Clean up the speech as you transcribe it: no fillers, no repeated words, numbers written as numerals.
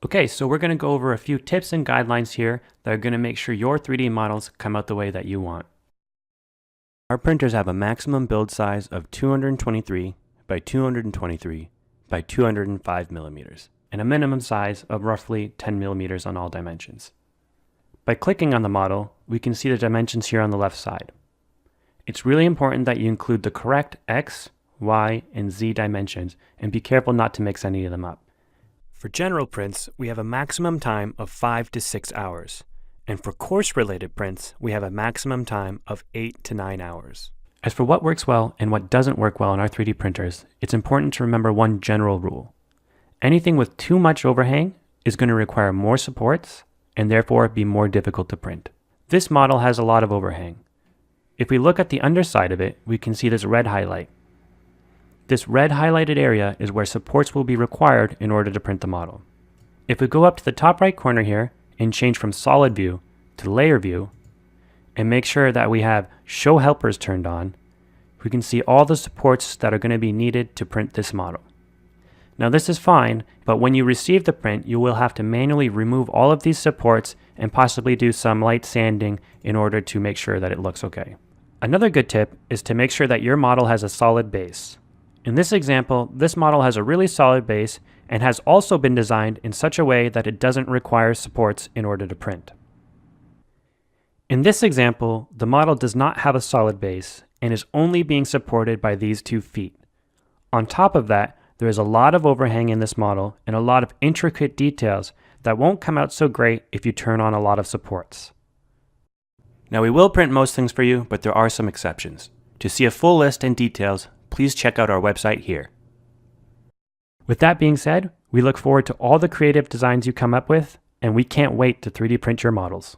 Okay, so we're going to go over a few tips and guidelines here that are going to make sure your 3D models come out the way that you want. Our printers have a maximum build size of 223 by 223 by 205 millimeters, and a minimum size of roughly 10 millimeters on all dimensions. By clicking on the model, we can see the dimensions here on the left side. It's really important that you include the correct X, Y, and Z dimensions, and be careful not to mix any of them up. For general prints, we have a maximum time of 5 to 6 hours. And for course-related prints, we have a maximum time of 8 to 9 hours. As for what works well and what doesn't work well on our 3D printers, it's important to remember one general rule. Anything with too much overhang is going to require more supports and therefore be more difficult to print. This model has a lot of overhang. If we look at the underside of it, we can see this red highlight. This red highlighted area is where supports will be required in order to print the model. If we go up to the top right corner here and change from solid view to layer view and make sure that we have show helpers turned on, we can see all the supports that are going to be needed to print this model. Now this is fine, but when you receive the print, you will have to manually remove all of these supports and possibly do some light sanding in order to make sure that it looks okay. Another good tip is to make sure that your model has a solid base. In this example, this model has a really solid base and has also been designed in such a way that it doesn't require supports in order to print. In this example, the model does not have a solid base and is only being supported by these 2 feet. On top of that, there is a lot of overhang in this model and a lot of intricate details that won't come out so great if you turn on a lot of supports. Now we will print most things for you, but there are some exceptions. To see a full list and details, please check out our website here. With that being said, we look forward to all the creative designs you come up with, and we can't wait to 3D print your models.